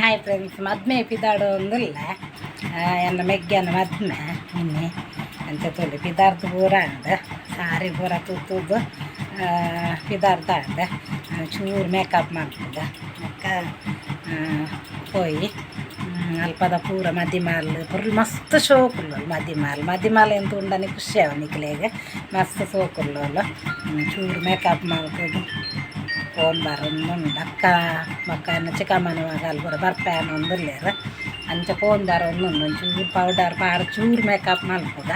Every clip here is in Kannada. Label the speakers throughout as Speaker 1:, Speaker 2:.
Speaker 1: ಹಾಯ್ ಫ್ರೆಂಡ್ಸ್, ಮದ್ಮೆ ಪಿದಾಡು ಒಂದಿಲ್ಲ ಎನ್ನ ಮೆಗ್ಗನ ಮದ್ಮೆ ಇನ್ನಿ ಅಂಚ ತೊಲಿ ಪಿದಾರ್ದು ಪೂರ ಅಂಡು ಸಾರಿ ಪೂರ ತುತ್ತುದು ಪಿದಾರ್ದ ಅಂಡು ಚೂರು ಮೇಕಪ್ ಮಾಡ್ತದ ಅಕ್ಕ ಪೋಯಿ ಅಲ್ಪದ ಪೂರ ಮದಿಮಾಲ್ ಪುರ್ಲು ಮಸ್ತ್ ಶೋಕುಲ್ಲು ಮದಿಮಾಲ್ ಎಂತ ಉಂಡನಿ ಖುಷಿ ಅವ ನಿಕ್ಲೆಗೆ ಮಸ್ತ್ ಸೋಕುಲ್ಲು ಚೂರು ಮೇಕಪ್ ಮಾಡ್ತದೆ ಫೋನ್ ಬರೋದು ಅಕ್ಕ ಮಕ್ಕನ ಚಿಕ್ಕಮ್ಮನ ಮಗಲ್ ಪೂರ ಬರ್ಪೇನ ಒಂದಿಲ್ಲೇರು ಅಂಚ ಫೋನ್ ಬರೋದು ಚೂರು ಪೌಡರ್ ಪಾರ ಚೂರು ಮೇಕಪ್ ಮಲ್ಪದ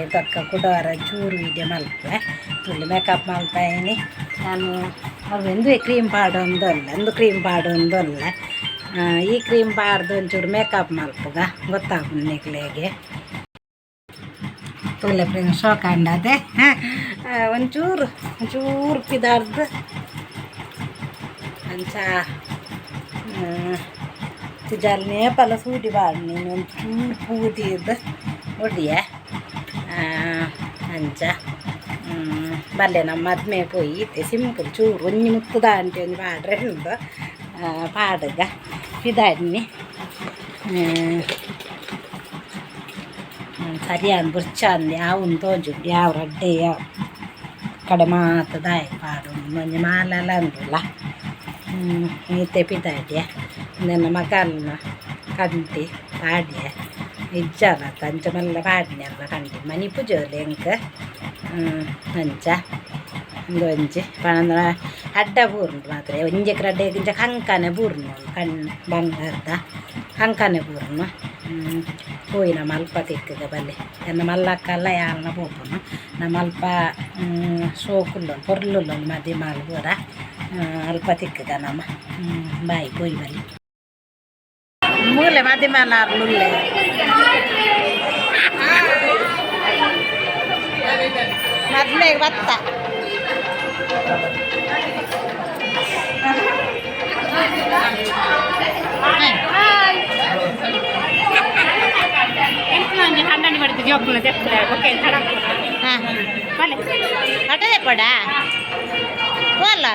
Speaker 1: ಇದಕ್ಕೆ ಕುಡವರ ಚೂರು ವೀಡಿಯೋ ಮಲ್ಪೆ ತುಳ್ಳಿ ಮೇಕಪ್ ಮಲ್ಪೇನಿ ನಾನು ಅವೆಂದು ಕ್ರೀಮ್ ಪಾಡು ಒಂದಲ್ಲ ಒಂದು ಕ್ರೀಮ್ ಪಾಡು ಒಂದಲ್ಲ ಈ ಕ್ರೀಮ್ ಪಾಡ್ದು ಒಂಚೂರು ಮೇಕಪ್ ಮಲ್ಪದ ಗೊತ್ತಾಗ ನಿಕ್ಲೆಗೆ ತುಳ್ಳೆ ಫ್ರೆಂಡ್ಸ್ ಶೋಕಂಡದೆ ಒಂಚೂರು ಪಿದಾರ್ದು ಅಂಚ ತಿಜಲ್ನೇ ಪಲ ಸೂಟಿ ಬಾಡ್ನಿ ಒಂಚೂರು ಪೂತಿದ್ದು ಒಡಿಯ ಅಂಚ ಬಲ್ಲೆ ನಮ್ಮ ಮದ್ಮೆ ಪೋಯಿತ್ತೆ ಸಿಂಪಲ್ ಚೂರು ಒಂಜಿ ಮುತ್ತದ ಅಂಟಿ ಒಂದು ಪಾಡ್ರೆ ಉಂಟು ಪಾಡಗ ಪಿದಾಡ್ನಿ ಸರಿಯಾದ ಬುರ್ಚಾಂದು ಯಾವ ತೋಜು ಯಾವ ರಡ್ಡೆ ಯಾವ ಕಡೆ ಮಾತದಾಯ ಪಾಡು ಮಂಜು ಮಾಲೆಲ್ಲ ಅಂದ್ರಲ್ಲ ಈತೆ ಪಿದಾಡ್ಯ ನನ್ನ ಮಗಲ್ನ ಕಂಟಿ ಪಾಡ್ಯ ಇಜ್ಜಲ ಅಂಚ ಮಲ್ಲ ಪಾಡ್ನೆಲ್ಲ ಕಂಟಿ ಮನಿ ಪೂಜೋಲಿ ಎಂಕ ಅಂಚ ಒಂಜಿ ಪಣಂದ್ರ ಅಡ್ಡ ಬೂರ್ನು ಮಾತ್ರ ಒಂಜಕ್ಕೆ ರಡ್ಡೆಗಿಂಚ ಕಂಕನೆ ಬೂರ್ನು ಬಂಗಾರದ ಕಂಕನೆ ಬೂರ್ನು ಪೋಯಿನ ಮಲ್ಪ ತಿಕ್ಕದ ಬಲ್ಲೆ ಎನ್ನ ಮಲ್ಲಕ್ಕಲ್ಲ ಯಾರನ್ನ ಪೋಪುನು ನಮ್ಮ ಅಲ್ಪ ಸೋಕುಲ್ಲ ಪೊರ್ಲುಲ್ಲ ಮದಿ ಮಾಲ್ ಪೂರ ಅಲ್ಪ ತಿಕ್ಕದ ನಮ್ಮ ಬಾಯಿ ಪೋಯಿ ಬಲ್ಲಿ ಮೂಲೆ ಮದಿ ಮಾಲ ಆರ್ಲುಲ್ಲೆ ಮದ್ಮೆಗೆ ಭತ್ತ ಹಣ್ಣು ಮಾಡ್ತೀವಿ ಓಕೆ ಹಾಂ ಅಟೇ ಪಡ ಓಲ್ಲ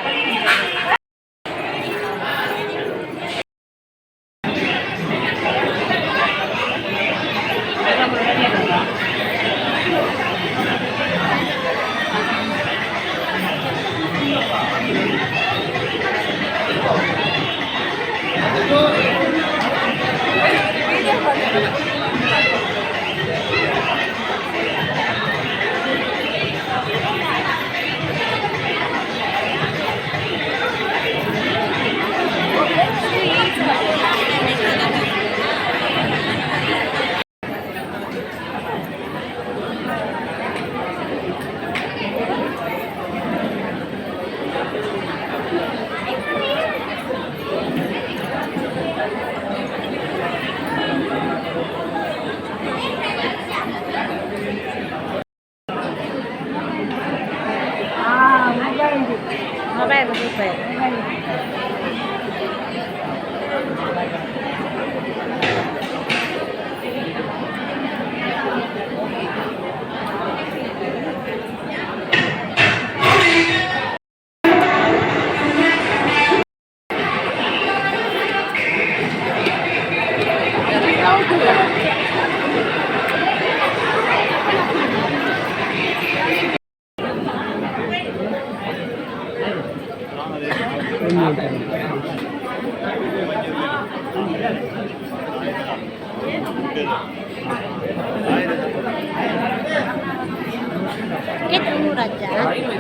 Speaker 1: ಮೊಬೈಲ್ ರೂಪಾಯಿ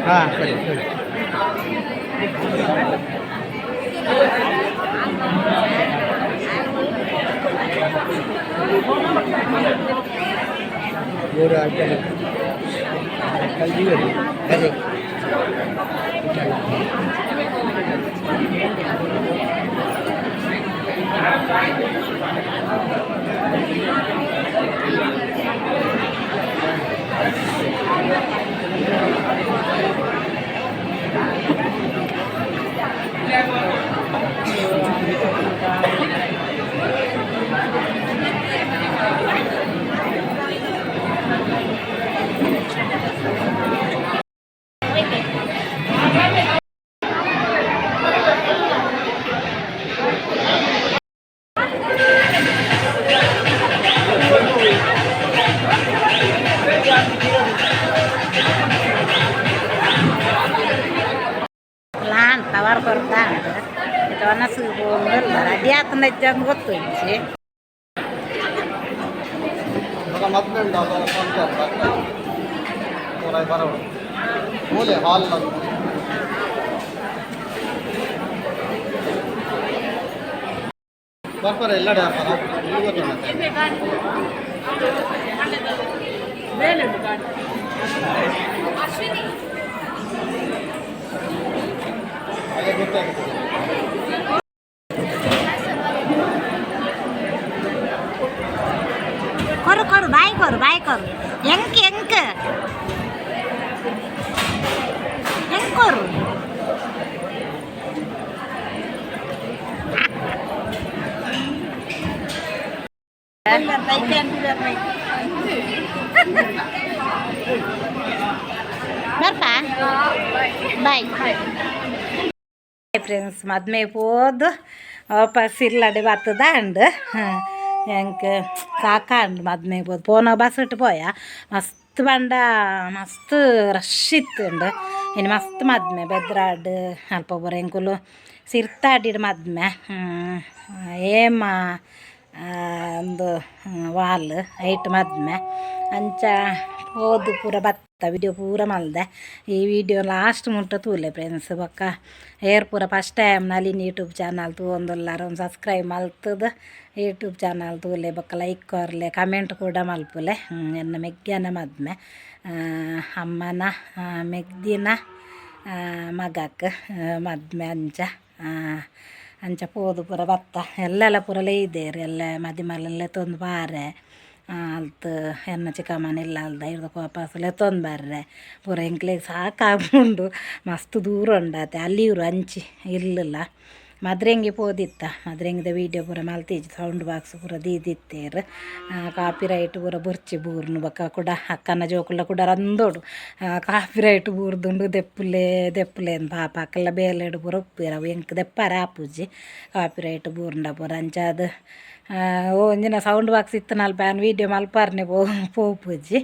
Speaker 1: ಹಾಂ ಸರಿ ಸರಿ ಮೂರು ಕಲ್ಜಿ ಅದೇ ಒಂದಲ್ಲ ರೆಡಿ ಆತನ ಹೆಜ್ಜೆ ಅಂತ ಗೊತ್ತು ಇಂಚಿ
Speaker 2: ಬರ್ತಾರೆ ಎಲ್ಲ
Speaker 1: ಕೊರು ಕೊರು ಬಾಯಿ ಕೊರು ಎಂಕ್ ಕೊರು ಬರ್ಪಾ ಬಾಯ್ ಫ್ರೆಂಡ್ಸ್ ಮದ್ಮೆ ಹೋದು ವಾಪಸ್ ಇಲ್ಲಡೆ ಬರ್ತದ ಅಂಡ್ ಎಂಕ್ ಸಾಕಾಂಡ್ ಮದ್ಮೆ ಹೋದ್ ಪೋನ ಬಸ್ ಇಟ್ಟು ಪೋಯ ಮಸ್ತ್ ಬಂಡ ಮಸ್ತ್ ರಶ್ ಇತ್ತುಂಡು ಇನ್ನು ಮಸ್ತ್ ಮದ್ಮೆ ಬೆದ್ರಾಡ್ ಅಲ್ಪ ಬರ ಎಂಕುಲು ಸಿರ್ತಾಡಿಡ್ ಮದ್ಮೆ ಏಮ ಒಂದು ವಾಲ್ ಐಟ್ ಮದ್ಮೆ ಅಂಚ ಹೋದು ಪೂರ ಬತ್ತ ವಿಡಿಯೋ ಪೂರ ಮಲ್ದೆ ಈ ವಿಡಿಯೋ ಲಾಸ್ಟ್ ಮುಟ್ಟ ತೂಲೆ ಫ್ರೆಂಡ್ಸ್ ಬೊಕ್ಕ ಏರ್ ಪೂರ ಫಸ್ಟ್ ಟೈಮ್ ನಲಿನ್ ಯೂಟ್ಯೂಬ್ ಚಾನಲ್ ತೂವೊಂದುಲ್ಲಾರ ಒಂದು ಸಬ್ಸ್ಕ್ರೈಬ್ ಮಲ್ತದ ಯೂಟ್ಯೂಬ್ ಚಾನಲ್ ತೂಲೆ ಬೊಕ್ಕ ಲೈಕ್ ಕೊರ್ಲೆ ಕಮೆಂಟ್ ಕೂಡ ಮಲ್ಪುಲೆ ಎನ್ನ ಮೆಗ್ಗನ ಮದ್ಮೆ ಅಮ್ಮನ ಮೆಗ್ದಿನ ಮಗಕ್ಕೆ ಮದ್ಮೆ ಅಂಚ ಪೋದು ಪೂರ ಬತ್ತ ಎಲ್ಲೆಲ್ಲ ಪೂರ ಲೇಯ್ದೇರು ಎಲ್ಲ ಮದಿಮಲೆಲ್ಲ ತೊಂದು ಬಾರೆ ಅಲ್ತು ಎನ್ನ ಚಿಕ್ಕಮ್ಮನಿಲ್ಲ ಅಲ್ದ ಇರ್ದಕ್ಕೆ ವಾಪಸ್ಸಲ್ಲೇ ತೊಂದು ಬರ್ರೆ ಪೂರ ಎಂಕ್ಲೆಗ್ ಸಾಕಾಗುಂಡು ಮಸ್ತ್ ದೂರ ಉಂಡಾತೆ ಅಲ್ಲಿ ಇವರು ಅಂಚಿ ಇಲ್ಲಿಲ್ಲ ಮದ್ರೆಂಗಿ ಪೋದಿತ್ತ ಮದ್ರೆಂಗಿದ ವೀಡಿಯೋ ಪೂರ ಮಲ್ತೀಜಿ ಸೌಂಡ್ ಬಾಕ್ಸ್ ಪೂರ ದೀದಿತ್ತೇರು ಕಾಪಿ ರೈಟ್ ಪೂರ ಬುರ್ಚಿ ಬೂರ್ನು ಬಕ್ಕ ಕೂಡ ಅಕ್ಕನ ಜೋಕುಲ್ಲ ಕೂಡ ರಂದೋಡು ಕಾಪಿ ರೈಟ್ ಬೂರ್ದುಂಡು ದೆಪ್ಪುಲೆ ಪಾಪ ಅಕ್ಕೆಲ್ಲ ಬೇಲೆಡು ಪೂರ ಉಪ್ಪಿರವು ಎಂಕ್ ದೆಪ್ಪಾರ ಆಪುಜಿ ಕಾಪಿ ರೈಟ್ ಬೂರ್ಂಡ ಪೂರ ಅಂಚಾದ ಒಂದಿನ ಸೌಂಡ್ ಬಾಕ್ಸ್ ಇತ್ತು ನಲ್ಪಾನ್ ವೀಡಿಯೋ ಮಲ್ಪಾರ್ನೆ ಪೋಪುಜಿ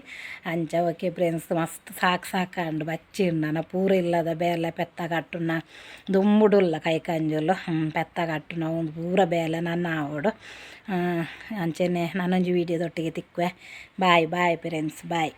Speaker 1: ಅಂಚ ಓಕೆ ಫ್ರೆಂಡ್ಸ್ ಮಸ್ತ್ ಸಾಕಾಂಡು ಬಚ್ಚಿಂಡ ಪೂರ ಇಲ್ಲದ ಬೇಲೆ ಪೆತ್ತ ಕಟ್ಟುನ ದುಮ್ಮುಡುಲ್ಲ ಕೈ ಕಂಜುಲು ಪೆತ್ತ ಕಟ್ಟುನ ಒಂದು ಪೂರ ಬೇಲೆ ನನ್ನ ಆವಡು ಅಂಚೆನೆ ನಾನೊಂಜಿ ವೀಡಿಯೋದೊಟ್ಟಿಗೆ ತಿಕ್ಕುವೆ ಬಾಯ್ ಫ್ರೆಂಡ್ಸ್ ಬಾಯ್.